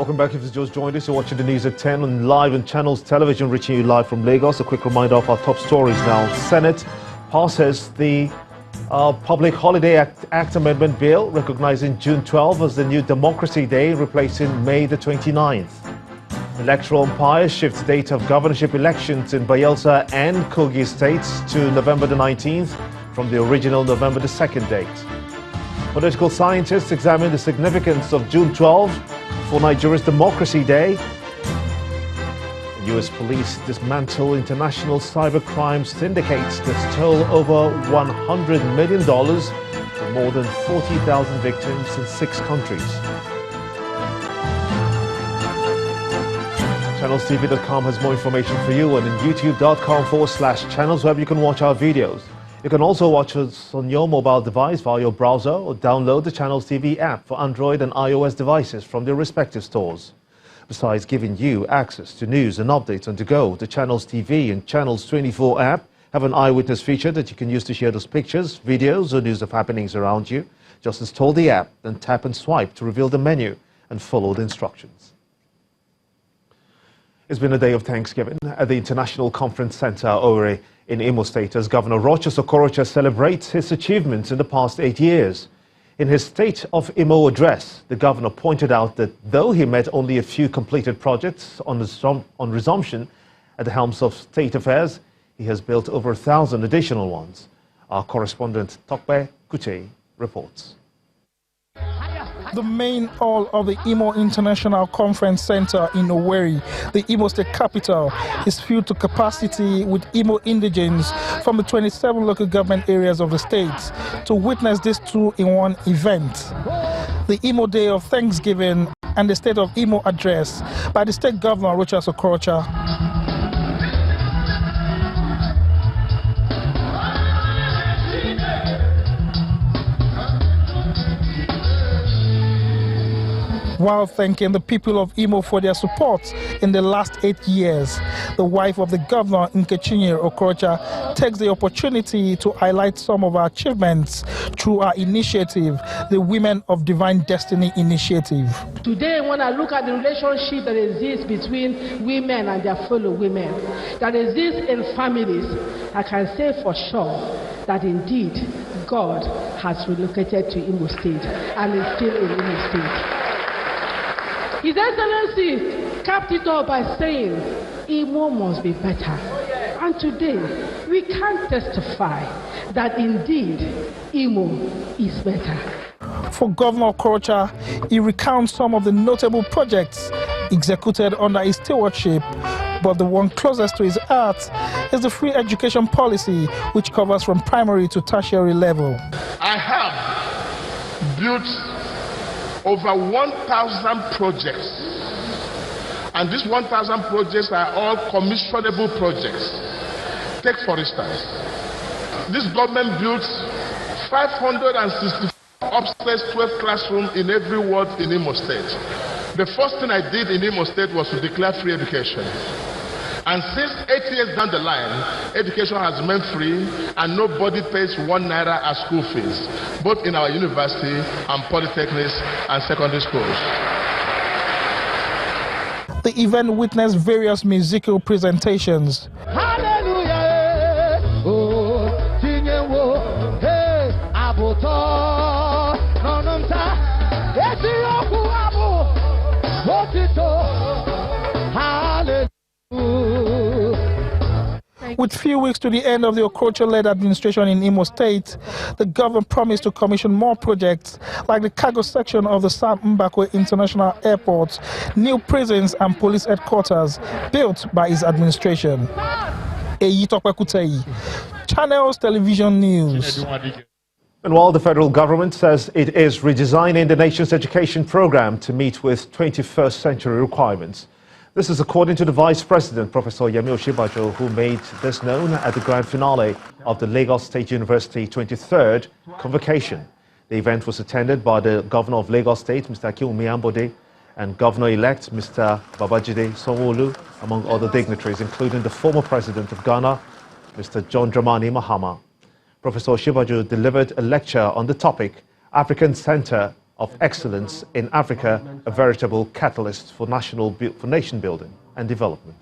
Welcome back. If you just joined us, you're watching the news at 10 and live on Channels Television, reaching you live from Lagos. A quick reminder of our top stories now. Senate passes the Public Holiday Act Amendment Bill, recognizing June 12 as the new Democracy Day, replacing May the 29th. Electoral umpires shift date of governorship elections in Bayelsa and Kogi states to November the 19th from the original November the 2nd date. Political scientists examine the significance of June 12 for Nigeria's Democracy Day. U.S. police dismantle international cybercrime syndicates that stole over $100 million from more than 40,000 victims in 6 countries. ChannelsTV.com has more information for you, and in youtube.com/channels where you can watch our videos. You can also watch us on your mobile device via your browser or download the Channels TV app for Android and iOS devices from their respective stores. Besides giving you access to news and updates on the go, the Channels TV and Channels 24 app have an eyewitness feature that you can use to share those pictures, videos, or news of happenings around you. Just install the app, then tap and swipe to reveal the menu and follow the instructions. It's been a day of Thanksgiving at the International Conference Center, Owerri, in Imo State, as Governor Rochas Okorocha celebrates his achievements in the past 8 years. In his State of Imo address, the governor pointed out that though he met only a few completed projects on resumption at the helms of state affairs, he has built over 1,000 additional ones. Our correspondent Pt.2 reports. The main hall of the Imo International Conference Center in Owerri, the Imo State capital, is filled to capacity with Imo indigenes from the 27 local government areas of the state to witness this two-in-one event. The Imo Day of Thanksgiving and the State of Imo address by the State Governor Rochas Okorocha. While thanking the people of Imo for their support in the last 8 years, the wife of the governor, Nkechinye Okorocha, takes the opportunity to highlight some of our achievements through our initiative, the Women of Divine Destiny Initiative. Today, when I look at the relationship that exists between women and their fellow women, that exists in families, I can say for sure that indeed God has relocated to Imo State and is still in Imo State. His Excellency capped it all by saying, Imo must be better. And today, we can testify that indeed, Imo is better. For Governor Okorocha, he recounts some of the notable projects executed under his stewardship, but the one closest to his heart is the free education policy, which covers from primary to tertiary level. I have built over 1,000 projects, and these 1,000 projects are all commissionable projects. Take for instance, this government built 564 upstairs 12 classrooms in every ward in Imo State. The first thing I did in Imo State was to declare free education. And since 8 years down the line, education has remained free and nobody pays 1 naira as school fees, both in our university and polytechnics and secondary schools. The event witnessed various musical presentations. Hallelujah! Oh, hey, With few weeks to the end of the Okorocha-led administration in Imo State, the government promised to commission more projects like the cargo section of the Sam Mbakwe International Airport, new prisons and police headquarters built by his administration. Channels Television News. And while the federal government says it is redesigning the nation's education program to meet with 21st century requirements, this is according to the Vice President, Professor Yemi Osinbajo, who made this known at the grand finale of the Lagos State University 23rd convocation. The event was attended by the Governor of Lagos State, Mr. Akinwumi Ambode, and Governor-elect Mr. Babajide Sanwo-Olu, among other dignitaries, including the former President of Ghana, Mr. John Dramani Mahama. Professor Osinbajo delivered a lecture on the topic, African Center of excellence in Africa, a veritable catalyst for nation building and development.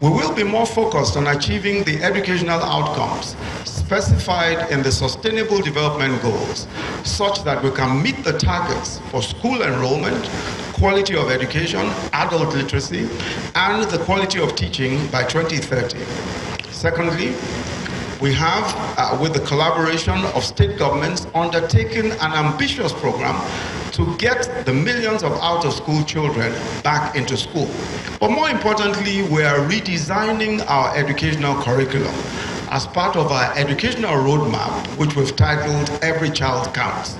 We will be more focused on achieving the educational outcomes specified in the Sustainable Development Goals, such that we can meet the targets for school enrollment, quality of education, adult literacy, and the quality of teaching by 2030. Secondly, we have, with the collaboration of state governments, undertaken an ambitious program to get the millions of out-of-school children back into school. But more importantly, we are redesigning our educational curriculum as part of our educational roadmap, which we've titled Every Child Counts.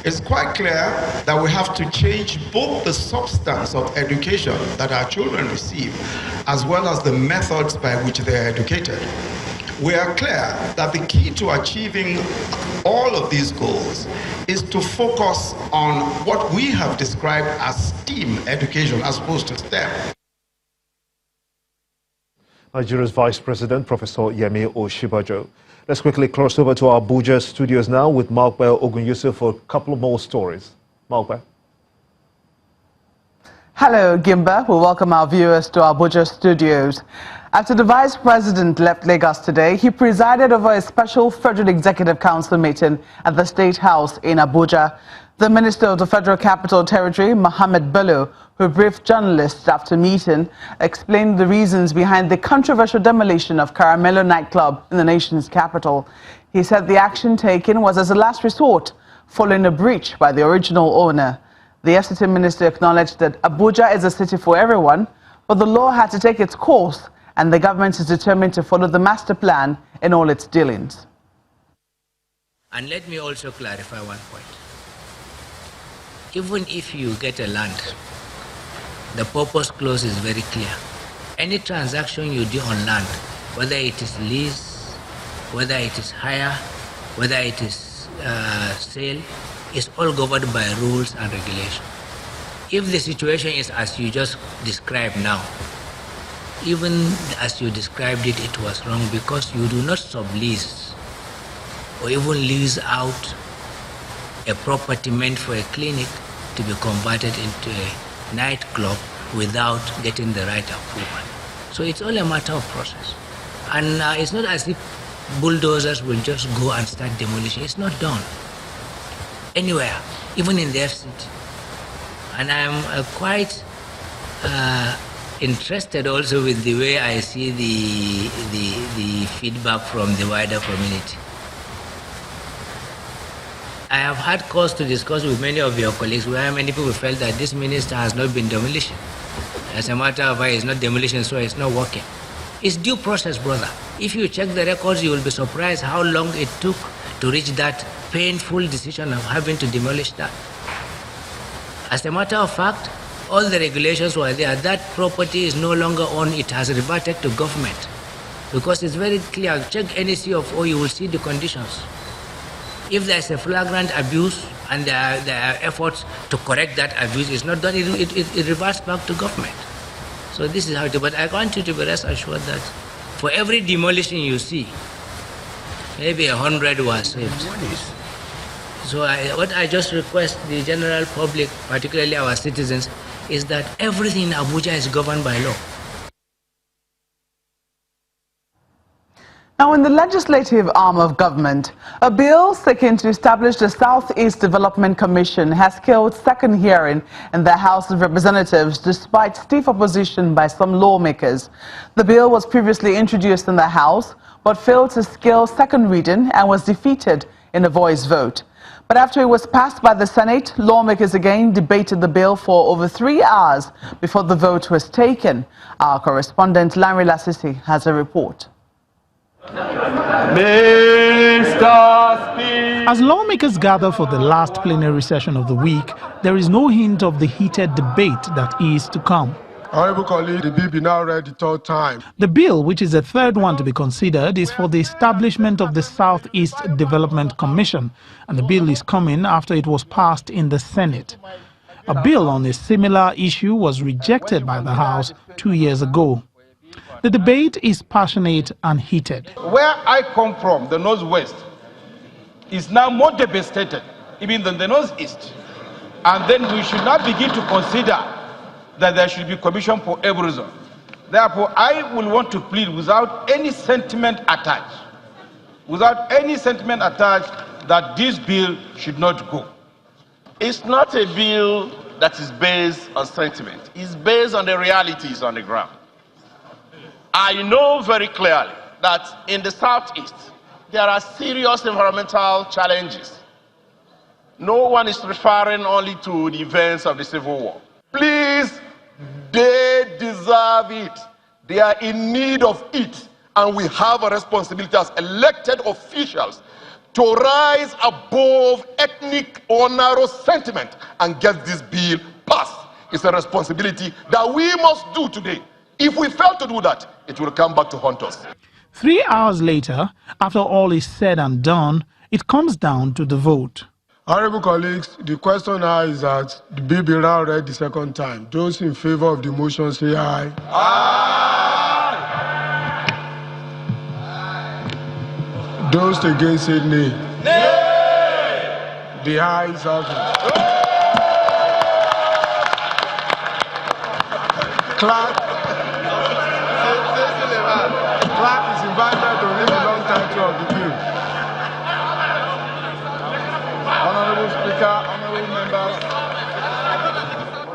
It's quite clear that we have to change both the substance of education that our children receive, as well as the methods by which they are educated. We are clear that the key to achieving all of these goals is to focus on what we have described as STEAM education as opposed to STEM. Nigeria's Vice President, Professor Yemi Oshibajo. Let's quickly cross over to our Abuja studios now with Malkwe Ogunyusu for a couple of more stories. Malkwe. Hello, Gimba. We welcome our viewers to our Abuja studios. After the Vice President left Lagos today, he presided over a special Federal Executive Council meeting at the State House in Abuja. The Minister of the Federal Capital Territory, Mohammed Bello, who briefed journalists after meeting, explained the reasons behind the controversial demolition of Caramelo nightclub in the nation's capital. He said the action taken was as a last resort, following a breach by the original owner. The FCT minister acknowledged that Abuja is a city for everyone, but the law had to take its course, and the government is determined to follow the master plan in all its dealings. And let me also clarify one point. Even if you get a land, the purpose clause is very clear. Any transaction you do on land, whether it is lease, whether it is hire, whether it is sale, is all governed by rules and regulations. If the situation is as you just described now, even as you described it, it was wrong, because you do not sublease or even lease out a property meant for a clinic to be converted into a nightclub without getting the right approval. So it's all a matter of process. And it's not as if bulldozers will just go and start demolition. It's not done anywhere, even in the FCT. And I'm quite interested also with the way I see the feedback from the wider community. I have had cause to discuss with many of your colleagues where many people felt that this minister has not been demolition. As a matter of fact, it's not demolition, so it's not working. It's due process, brother. If you check the records, you will be surprised how long it took to reach that painful decision of having to demolish that. As a matter of fact, all the regulations were there. That property is no longer owned. It has reverted to government. Because it's very clear. Check any CFO, you will see the conditions. If there's a flagrant abuse and there are efforts to correct that abuse, it's not done, it reverts back to government. So this is how it is. But I want you to be rest assured that for every demolition you see, maybe 100 were saved. So what I just request the general public, particularly our citizens, is that everything in Abuja is governed by law. Now, in the legislative arm of government, a bill seeking to establish the Southeast Development Commission has killed second hearing in the House of Representatives despite stiff opposition by some lawmakers. The bill was previously introduced in the House but failed to scale second reading and was defeated in a voice vote. But after it was passed by the Senate, lawmakers again debated the bill for over 3 hours before the vote was taken. Our correspondent Lanre Lasisi has a report. As lawmakers gather for the last plenary session of the week, there is no hint of the heated debate that is to come. Honorable colleague, the bill be now read the third time. The bill, which is the third one to be considered, is for the establishment of the Southeast Development Commission, and the bill is coming after it was passed in the Senate. A bill on a similar issue was rejected by the House 2 years ago. The debate is passionate and heated. Where I come from, the Northwest, is now more devastated, even than the Northeast. And then we should not begin to consider that there should be commission for every zone. Therefore, I will want to plead without any sentiment attached, that this bill should not go. It's not a bill that is based on sentiment. It's based on the realities on the ground. I know very clearly that in the Southeast, there are serious environmental challenges. No one is referring only to the events of the Civil War. Please, they deserve it. They are in need of it. And we have a responsibility as elected officials to rise above ethnic or narrow sentiment and get this bill passed. It's a responsibility that we must do today. If we fail to do that, it will come back to haunt us. 3 hours later, after all is said and done, it comes down to the vote. Honorable colleagues, the question now is that the bill be now read the second time. Those in favor of the motion say aye. Aye. Those against say nay. Nay. The ayes have it. Clerk is invited to read the long title of the bill. Honorable Speaker, honorable members.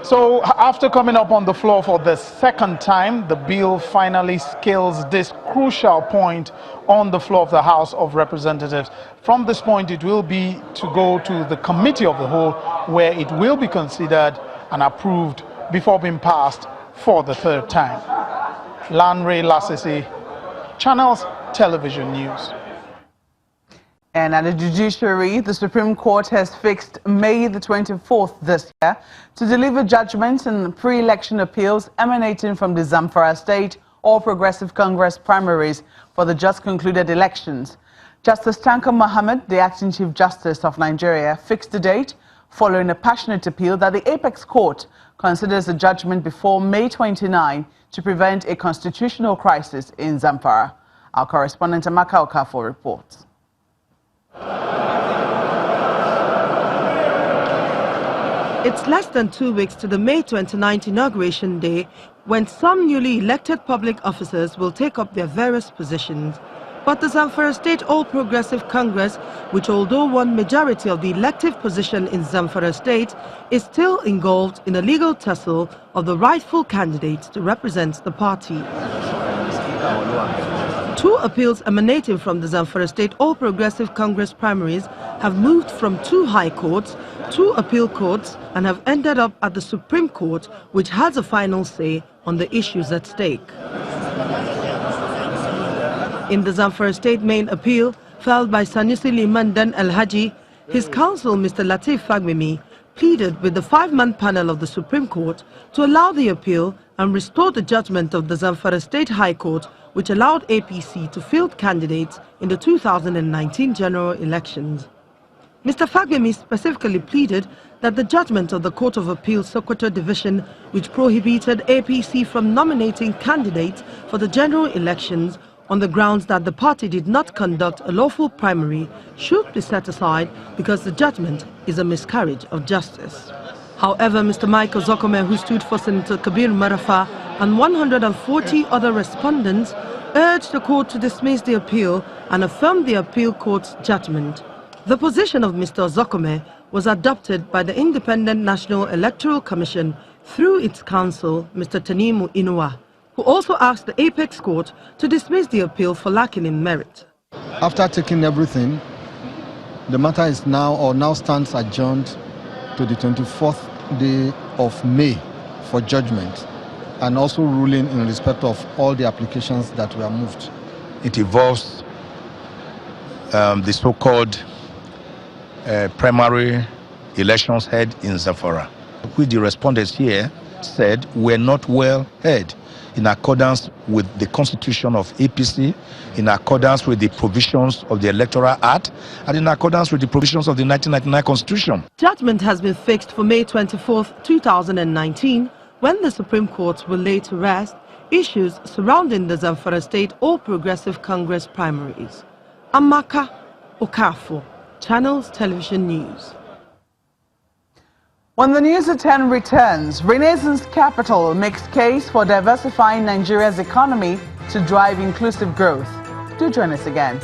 So after coming up on the floor for the second time, the bill finally scales this crucial point on the floor of the House of Representatives. From this point, it will be to go to the Committee of the Whole, where it will be considered and approved before being passed for the third time. Lanre Lasisi, Channels Television News. And at the judiciary, the Supreme Court has fixed May the 24th this year to deliver judgments in pre-election appeals emanating from the Zamfara State All Progressive Congress primaries for the just concluded elections. Justice Tanko Mohammed, the acting Chief Justice of Nigeria, fixed the date following a passionate appeal that the Apex Court considers the judgment before May 29 to prevent a constitutional crisis in Zamfara. Our correspondent Amaka Okafor reports. It's less than 2 weeks to the May 29th inauguration day, when some newly elected public officers will take up their various positions. But the Zamfara State All Progressive Congress, which although won majority of the elective position in Zamfara State, is still engulfed in a legal tussle of the rightful candidates to represent the party. 2 appeals emanating from the Zamfara State All Progressive Congress primaries have moved from 2 high courts, 2 appeal courts, and have ended up at the Supreme Court, which has a final say on the issues at stake. In the Zamfara State main appeal, filed by Sanusi Limandan Al-Haji, his counsel, Mr. Latif Fagbemi, pleaded with the 5-man panel of the Supreme Court to allow the appeal and restore the judgment of the Zamfara State High Court, which allowed APC to field candidates in the 2019 general elections. Mr. Fagbemi specifically pleaded that the judgment of the Court of Appeal Sokoto Division, which prohibited APC from nominating candidates for the general elections on the grounds that the party did not conduct a lawful primary, should be set aside because the judgment is a miscarriage of justice. However, Mr. Michael Zokome, who stood for Senator Kabir Marafa, and 140 other respondents urged the court to dismiss the appeal and affirm the appeal court's judgment. The position of Mr. Zokome was adopted by the Independent National Electoral Commission through its counsel, Mr. Tanimu Inuwa, who also asked the Apex Court to dismiss the appeal for lacking in merit. After taking everything, the matter is now stands adjourned to the 24th day of May for judgment, and also ruling in respect of all the applications that were moved. It involves the so-called primary elections held in Zamfara, which the respondents here said were not well heard in accordance with the constitution of APC, in accordance with the provisions of the Electoral Act, and in accordance with the provisions of the 1999 Constitution. Judgment has been fixed for May 24, 2019, when the Supreme Court will lay to rest issues surrounding the Zamfara State All Progressive Congress primaries. Amaka Okafor, Channels Television News. When the News at 10 returns, Renaissance Capital makes case for diversifying Nigeria's economy to drive inclusive growth. Do join us again.